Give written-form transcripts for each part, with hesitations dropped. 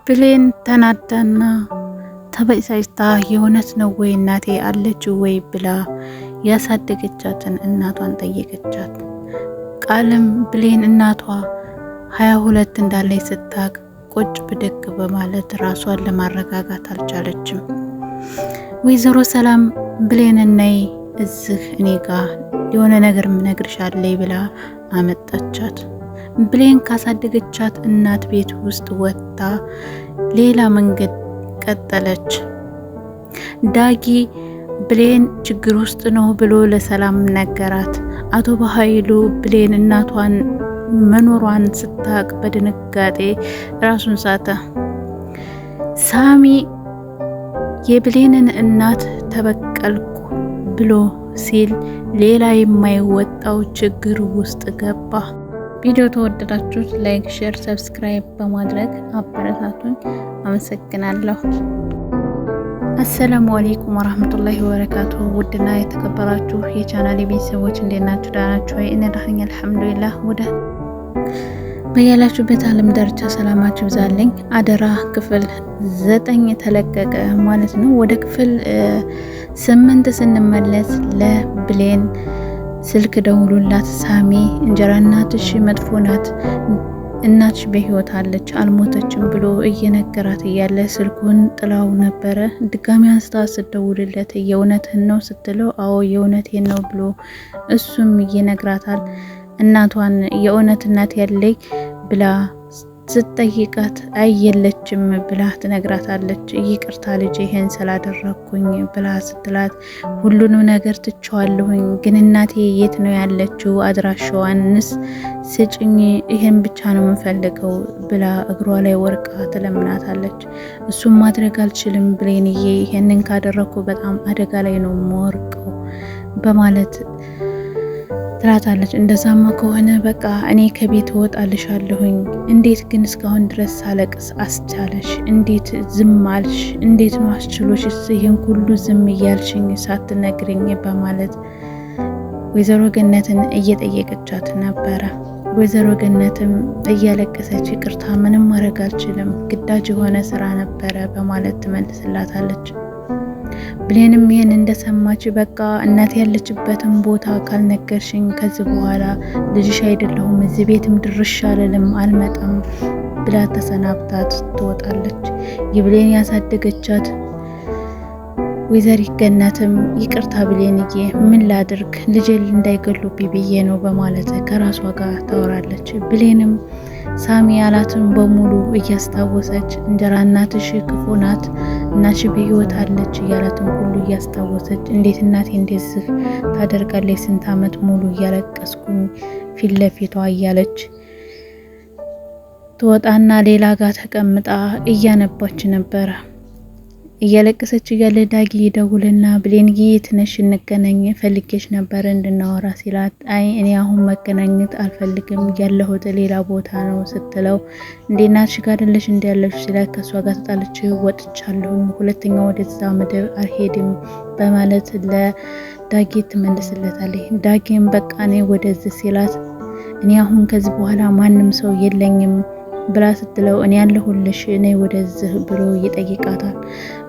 ብሌን ተናዳና ተበሳጭታ የእውነት ነው ወይ እናቴ አለች ወይ ብላ ያሳደገቻትን እናቷን ጠየቀቻት። ቃልም ብሌን እናቷ 22 እንዳለች ስታቅ ቁጭ ብድግ በማለት ራሷን ለማረጋጋት አልቻለችም። ወይዘሮ ሰላም ብሌን ነይ እዚህ እኔ ጋር የሆነ ነገር ምነግርሻለሁ ብላ አመጣቻት። ብሌን ካሳደገቻት እናት ቤት ውስጥ ወጥታ ሌላ መንገድ ቀጠለች። ዳጊ ብሌን ችግር ውስጥ ነው ብሎ ለሰላም ነገራት። አቶ በኃይሉ ብሌን እናቷን መኖሯን ስታቅ በድንጋጤ ራሱን ሳተ። ሳሚ የብሌንን እናት ተበቀልኩ ብሎ ሲል ሌላ የማይወጣው ችግር ውስጥ ገባ። ቪዲዮ ተወደዳችሁት ላይክ፣ ሼር፣ ሰብስክራይብ በማድረግ አበረታቱኝ። አመሰግናለሁ። አሰላሙ አለይኩም ወራህመቱላሂ ወበረካቱ። ውድና የተከበራችሁ የቻናሌ ቤተሰቦች እንዴት ናችሁ? ደህና ናችሁ ወይ? እኔ ደህና ነኝ አልሐምዱሊላህ። በያላችሁበት ዓለም ዳርቻ ሰላማችሁ ይብዛልኝ። አደራ ክፍል 9 ተለቀቀ ማለት ነው። ወደ ክፍል 8 ስንመለስ ለብሌን ስልክ ደውሎላት ሳሚ እንጀራ እናትሽ መጥፎ ናት፣ እናትሽ በህይወት አለች አልሞተችም ብሎ እየነገራት እያለ ስልኩን ጥላው ነበረ። ድጋሚ አንስታ ስትደውልለት የእውነትህን ነው ስትለው አዎ የእውነቴን ነው ብሎ እሱም እየነግራታል። እናቷን የእውነት እናት ያለኝ ብላ ስትጠይቃት አየለችም ብላ ትነግራታለች። ይቅርታ ልጅ ይሄን ስላደረኩኝ ብላ ስትላት ሁሉንም ነገር ትቸዋለሁኝ፣ ግን እናቴ የት ነው ያለችው? አድራሻዋንስ ስጭኝ፣ ይሄን ብቻ ነው የምፈልገው ብላ እግሯ ላይ ወርቃ ትለምናታለች። እሱም ማድረግ አልችልም ብሌንዬ፣ ይሄንን ካደረኩ በጣም አደጋ ላይ ነው የምወርቀው በማለት ትላታለች። እንደዛማ ከሆነ በቃ እኔ ከቤት እወጣልሻለሁኝ። እንዴት ግን እስካሁን ድረስ ሳለቅስ አስቻለሽ? እንዴት ዝም አልሽ? እንዴት ነው አስችሎሽ ይህን ሁሉ ዝም እያልሽኝ ሳትነግሪኝ? በማለት ወይዘሮ ገነትን እየጠየቀቻት ነበረ። ወይዘሮ ገነትም እያለቀሰች ይቅርታ ምንም ማድረግ አልችልም፣ ግዳጅ የሆነ ስራ ነበረ በማለት ትመልስላታለች። ብሌንም ይሄን እንደሰማች በቃ እናት ያለችበትን ቦታ ካልነገርሽኝ ከዚህ በኋላ ልጅሽ አይደለሁም፣ እዚህ ቤትም ድርሽ አልልም፣ አልመጣም ብላ ተሰናብታት ትወጣለች። የብሌን ያሳደገቻት ወይዘሪት ገነትም ይቅርታ ብሌንዬ፣ ምን ላድርግ ልጄን እንዳይገሉብኝ ብዬ ነው በማለት ከራሷ ጋር ታወራለች። ብሌንም ሳሚ ያላትን በሙሉ እያስታወሰች እንጀራ እናትሽ ክፉ ናት፣ እናትሽ በህይወት አለች እያላትን ሁሉ እያስታወሰች እንዴት እናቴ እንደዚህ ታደርጋለች? ስንት አመት ሙሉ እያለቀስኩኝ ፊት ለፊቷ እያለች ትወጣና ሌላ ጋር ተቀምጣ እያነባች ነበረ። እያለቀሰች እያለ ዳጊ ይደውልና ብሌንዬ የት ነሽ? እንገናኝ ፈልጌሽ ነበር እንድናወራ ሲላት አይ እኔ አሁን መገናኘት አልፈልግም ያለሁት ሌላ ቦታ ነው ስትለው እንዴ እናትሽ ጋር አይደለሽ እንዴ ያለሽ ሲላት ከሷ ጋር ተጣልቼ ወጥቻለሁ፣ ሁለተኛ ወደዛ ምድር አልሄድም በማለት ለዳጊ ትመልስለታለች። ዳጊም በቃ እኔ ወደዚህ ሲላት እኔ አሁን ከዚህ በኋላ ማንም ሰው የለኝም ብላ ስትለው እኔ ያለሁልሽ እኔ ወደዚህ ብሎ ይጠይቃታል።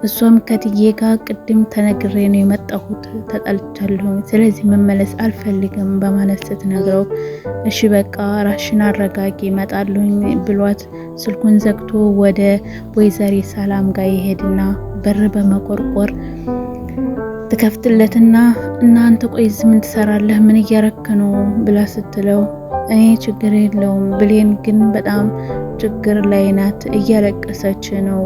እሷም ከትዬ ጋር ቅድም ተነግሬ ነው የመጣሁት ተጣልቻለሁ፣ ስለዚህ መመለስ አልፈልግም በማለት ስትነግረው እሺ በቃ ራሽን አረጋጊ እመጣለሁኝ ብሏት ስልኩን ዘግቶ ወደ ወይዘሪ ሰላም ጋር ይሄድና በር በመቆርቆር ትከፍትለትና እናንተ ቆይ ምን ትሰራለህ? ምን እያረክ ነው ብላ ስትለው እኔ ችግር የለውም፣ ብሌን ግን በጣም ችግር ላይ ናት፣ እያለቀሰች ነው፣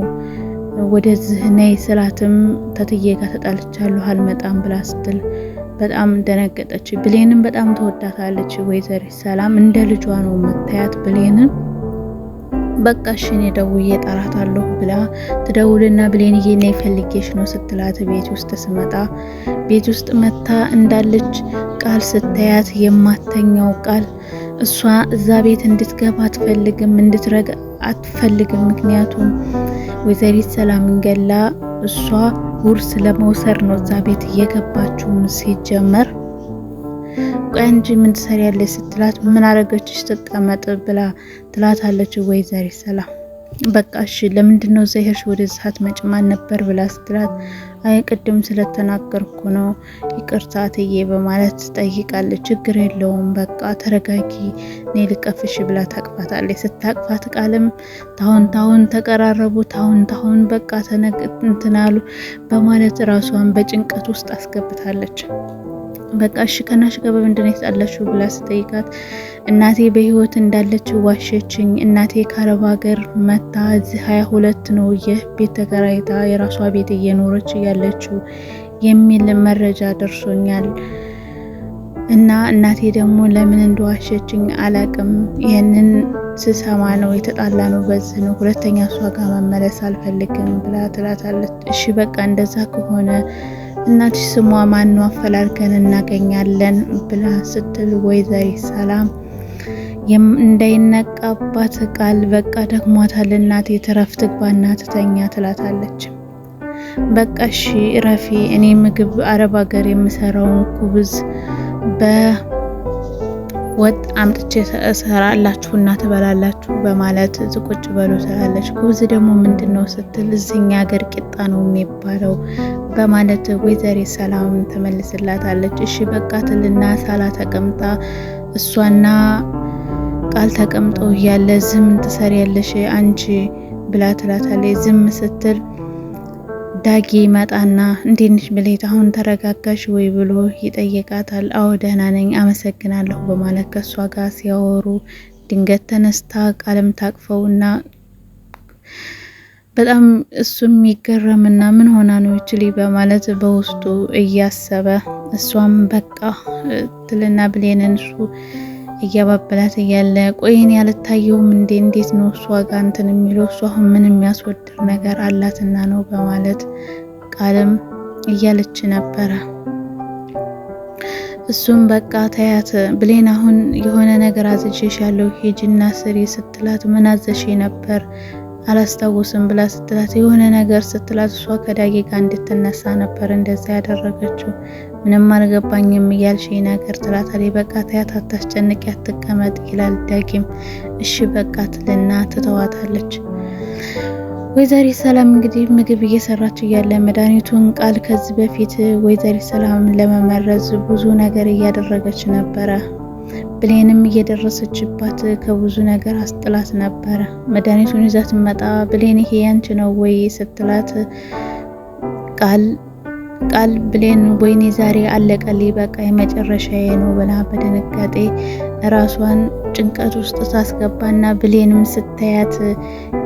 ወደዚህ ነይ ስላትም ተትዬ ጋር ተጣልቻለሁ አልመጣም ብላ ስትል በጣም ደነገጠች። ብሌንም በጣም ተወዳታለች ወይዘሪ ሰላም፣ እንደ ልጇ ነው መታያት። ብሌንም በቃ እሺ እኔ ደውዬ እጠራታለሁ ብላ ትደውልና ብሌንዬ ነይ ፈልጌሽ ነው ስትላት ቤት ውስጥ ስመጣ ቤት ውስጥ መታ እንዳለች ቃል ስታያት የማተኛው ቃል እሷ እዛ ቤት እንድትገባ አትፈልግም፣ እንድትረግ አትፈልግም። ምክንያቱም ወይዘሪት ሰላምን ገላ እሷ ውርስ ለመውሰድ ነው እዛ ቤት እየገባችው ሲጀመር እንጂ ምን ትሰሪያለሽ ስትላት ምን አረገችሽ ትቀመጥ ብላ ትላታለች ወይዘሪት ሰላም። በቃ እሺ ለምንድነው ዘሄርሽ ወደዚህ አትመጭም ነበር ብላ ስትላት አይ ቅድም ስለተናገርኩ ነው ይቅርታ እትዬ በማለት ጠይቃለች። ችግር የለውም በቃ ተረጋጊ ነይ ልቀፍሽ ብላ ታቅፋታለች። ስታቅፋት ቃልም ታሁን ተቀራረቡ ታሁን በቃ ተነግጥንትናሉ በማለት ራሷን በጭንቀት ውስጥ አስገብታለች። በቃ እሺ ከናሽ ጋር በምንድነው የተጣላችሁ ብላ ስትጠይቃት እናቴ በህይወት እንዳለች ዋሸችኝ። እናቴ ከአረብ ሀገር መታ እዚህ 22 ነው የቤት ተከራይታ የራሷ ቤት እየኖረች ያለችው የሚል መረጃ ደርሶኛል እና እናቴ ደግሞ ለምን እንደዋሸችኝ አላቅም። ይሄንን ስሰማ ነው የተጣላ ነው በዚህ ነው ሁለተኛ እሷ ጋር መመለስ አልፈልግም ብላ ትላታለች። እሺ በቃ እንደዛ ከሆነ እናትሽ ስሟ ማን ነው አፈላልከን እናገኛለን ብላ ስትል ወይዘሪት ሰላም እንዳይነቃባት ቃል በቃ ደክሟታል እናቴ ትረፍ ትግባና ትተኛ ትላታለች። በቃ እሺ ረፊ እኔ ምግብ አረብ ሀገር የምሰራውን ኩብዝ በወጥ አምጥቼ እሰራላችሁና ትበላላችሁ በማለት ዝቁጭ በሉ ትላለች። ኩብዝ ደግሞ ምንድነው ስትል እዚህኛ ሀገር ቂጣ ነው የሚባለው በማለት ወይዘሪት ሰላም ተመልስላታለች። እሺ በቃ ትልና ሳላ ተቀምጣ እሷና ቃል ተቀምጠው ያለ ዝም ትሰሪያለሽ አንቺ ብላ ትላታለች። ዝም ስትል ዳጊ መጣና እንዴት ነሽ ብሌት አሁን ተረጋጋሽ ወይ ብሎ ይጠይቃታል። አዎ ደህና ነኝ አመሰግናለሁ በማለት ከሷ ጋር ሲያወሩ ድንገት ተነስታ ቃልም ታቅፈውና በጣም እሱም ይገረምና ምን ሆና ነው ይችሊ በማለት በውስጡ እያሰበ እሷም በቃ ትልና ብሌንን እሱ እያባበላት እያለ ቆይን ያልታየውም እንዴት ነው እሷ ጋር እንትን የሚለው እሷ አሁን ምን የሚያስወድር ነገር አላትና ነው በማለት ቃልም እያለች ነበረ። እሱም በቃ ታያት ብሌን አሁን የሆነ ነገር አዝዤሻለሁ ሂጂና ስሪ ስትላት ምን አዘሽ ነበር አላስታውስም ብላ ስትላት የሆነ ነገር ስትላት እሷ ከዳጊ ጋር እንድትነሳ ነበር እንደዛ ያደረገችው ምንም አልገባኝም እያልሽ ነገር ትላታለች። በቃ ታያት አታስጨንቂ አትቀመጥ ይላል ዳጊም እሺ በቃ ትልና ትተዋታለች። ወይዘሪት ሰላም እንግዲህ ምግብ እየሰራች እያለ መድኃኒቱን ቃል ከዚህ በፊት ወይዘሪት ሰላም ለመመረዝ ብዙ ነገር እያደረገች ነበረ። ብሌንም እየደረሰችባት ከብዙ ነገር አስጥላት ነበረ። መድኃኒቱን ይዛ ትመጣ ብሌን ይሄ ያንቺ ነው ወይ ስትላት ቃል ብሌን ወይኔ ዛሬ አለቀልኝ በቃ የመጨረሻዬ ነው ብላ በድንጋጤ ራሷን ጭንቀት ውስጥ ታስገባና ብሌንም ስታያት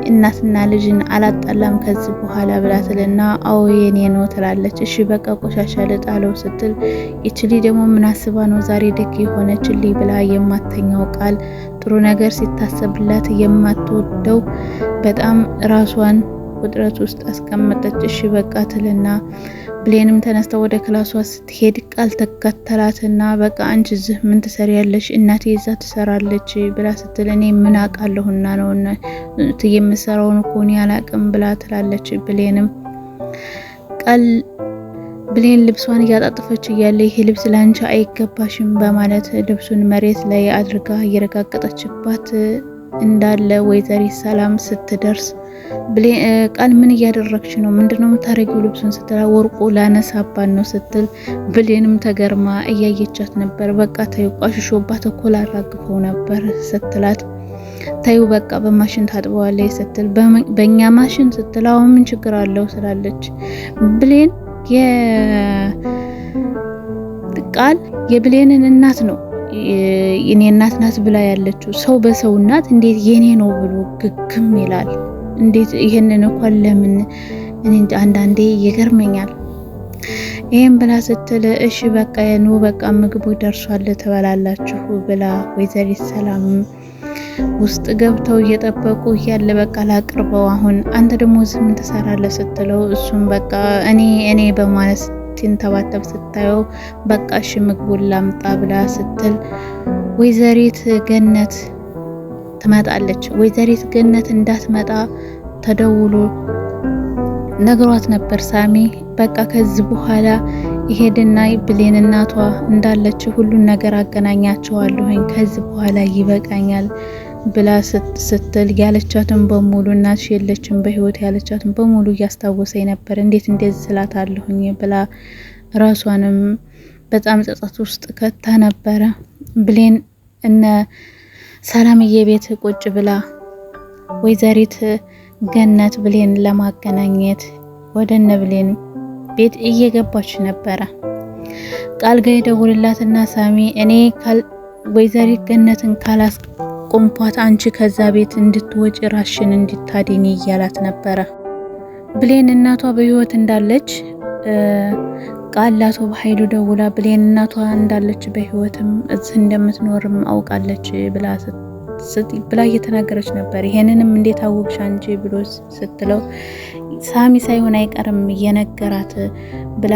እናትና ልጅን አላጣላም ከዚህ በኋላ ብላትልና አዎ የኔ ነው ትላለች። እሺ በቃ ቆሻሻ ልጣለው ስትል ይችሊ ደግሞ ምን አስባ ነው ዛሬ ደግ የሆነችልኝ ብላ የማተኛው ቃል ጥሩ ነገር ሲታሰብላት የማትወደው በጣም ራሷን ውጥረት ውስጥ አስቀመጠች። እሺ በቃ ትልና ብሌንም ተነስታ ወደ ክላሷ ስትሄድ ቃል ተከተላትና በቃ አንቺ እዚህ ምን ትሰሪያለሽ እናቴ እዛ ትሰራለች ብላ ስትል እኔ ምን አውቃለሁና ነው የምሰራውን እኮ እኔ አላቅም ብላ ትላለች። ብሌንም ቃል ብሌን ልብሷን እያጣጠፈች እያለ ይሄ ልብስ ላንቺ አይገባሽም በማለት ልብሱን መሬት ላይ አድርጋ እየረጋገጠችባት እንዳለ ወይዘሪት ሰላም ስትደርስ ቃል ምን እያደረግሽ ነው ምንድነው የምታረጊው ልብሱን ስትላ ወርቁ ላነሳባን ነው ስትል ብሌንም ተገርማ እያየቻት ነበር። በቃ ታዩ ቋሽሾባት እኮ ላራግፈው ነበር ስትላት ታዩ በቃ በማሽን ታጥበዋለች ስትል በእኛ ማሽን ስትላው ምን ችግር አለው ስላለች ብሌን ቃል የብሌንን እናት ነው የኔ እናት ናት ብላ ያለችው ሰው በሰው እናት እንዴት የኔ ነው ብሎ ግግም ይላል። እንዴት ይሄንን እንኳን ለምን እኔ አንዳንዴ ይገርመኛል። ይሄን ብላ ስትል እሺ በቃ ነው በቃ ምግቡ ደርሷል ትበላላችሁ ብላ ወይዘሪት ሰላም ውስጥ ገብተው እየጠበቁ ያለ በቃ ላቅርበው አሁን አንተ ደግሞ ምን ትሰራለህ ስትለው እሱም በቃ እኔ በማለት ሲንተባተብ ስታየው በቃ እሺ ምግቡን ላምጣ ብላ ስትል ወይዘሪት ገነት ትመጣለች። ወይዘሪት ገነት እንዳትመጣ ተደውሎ ነግሯት ነበር ሳሚ በቃ ከዚህ በኋላ ይሄድና ብሌን እናቷ እንዳለች ሁሉን ነገር አገናኛቸዋለሁኝ ከዚህ በኋላ ይበቃኛል ብላ ስትል ያለቻትን በሙሉ እናትሽ የለችም በህይወት ያለቻትን በሙሉ እያስታወሰኝ ነበር። እንዴት እንደዚህ ስላታለሁኝ ብላ ራሷንም በጣም ጸጸት ውስጥ ከታ ነበረ። ብሌን እነ ሰላምዬ ቤት ቁጭ ብላ ወይዘሪት ገነት ብሌን ለማገናኘት ወደ እነ ብሌን ቤት እየገባች ነበረ። ቃል ጋ ይደውልላትና ሳሚ እኔ ወይዘሪት ገነትን ካላስቆምኳት አንቺ ከዛ ቤት እንድትወጪ ራሽን እንድታዲኒ እያላት ነበረ። ብሌን እናቷ በህይወት እንዳለች ቃል ለአቶ በኃይሉ ደውላ ብሌን እናቷ እንዳለች በህይወትም እዚህ እንደምትኖርም አውቃለች ብላ እየተናገረች ነበር። ይሄንንም እንዴት አወቅሽ አንቺ ብሎ ስትለው ሳሚ ሳይሆን አይቀርም እየነገራት ብላ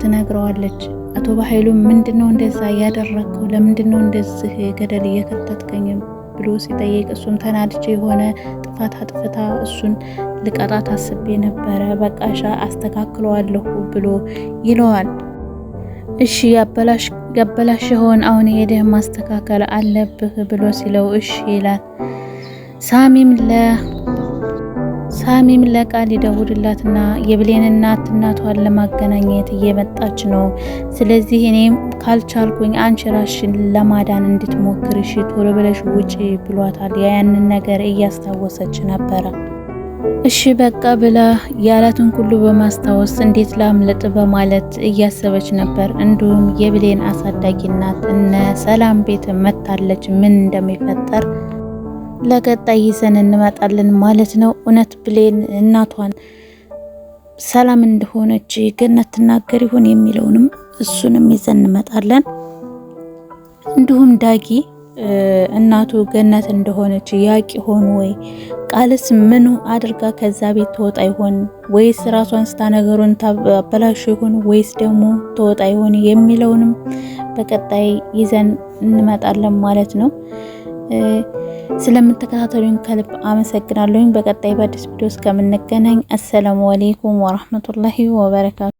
ትነግረዋለች። አቶ በኃይሉ ምንድነው እንደዛ ያደረከው? ለምንድነው እንደዚህ ገደል እየከተትከኝ ብሎ ሲጠይቅ እሱም ተናድጄ የሆነ ጥፋት አጥፍታ እሱን ልቀጣት አስቤ ነበረ፣ በቃሻ አስተካክለዋለሁ ብሎ ይለዋል። እሺ ያበላሽኸውን አሁን ሄደህ ማስተካከል አለብህ ብሎ ሲለው እሺ ይላል። ሳሚም ለቃል ይደውልላትና የብሌን እናቷን ለማገናኘት እየመጣች ነው። ስለዚህ እኔም ካልቻልኩኝ አንቺ ራስሽን ለማዳን እንድትሞክር እሺ ቶሎ ብለሽ ውጪ ብሏታል። ያንን ነገር እያስታወሰች ነበረ። እሺ በቃ ብላ ያላትን ሁሉ በማስታወስ እንዴት ላምለጥ በማለት እያሰበች ነበር። እንዲሁም የብሌን አሳዳጊ እናት እነ ሰላም ቤት መታለች። ምን እንደሚፈጠር ለቀጣይ ይዘን እንመጣለን ማለት ነው። እውነት ብሌን እናቷን ሰላም እንደሆነች ገነት ትናገር ይሆን የሚለውንም እሱንም ይዘን እንመጣለን። እንዲሁም ዳጊ እናቱ ገነት እንደሆነች ያቂ ሆኑ ወይ? ቃልስ ምን አድርጋ ከዛ ቤት ተወጣ ይሆን? ወይስ ራሷን ስታ ነገሩን ታበላሽ ይሆን? ወይስ ደግሞ ተወጣ ይሆን የሚለውንም በቀጣይ ይዘን እንመጣለን ማለት ነው። ስለምትከታተሉኝ ከልብ አመሰግናለሁኝ። በቀጣይ በአዲስ ቪዲዮ እስከምንገናኝ አሰላሙ አለይኩም ወራህመቱላሂ ወበረካቱ።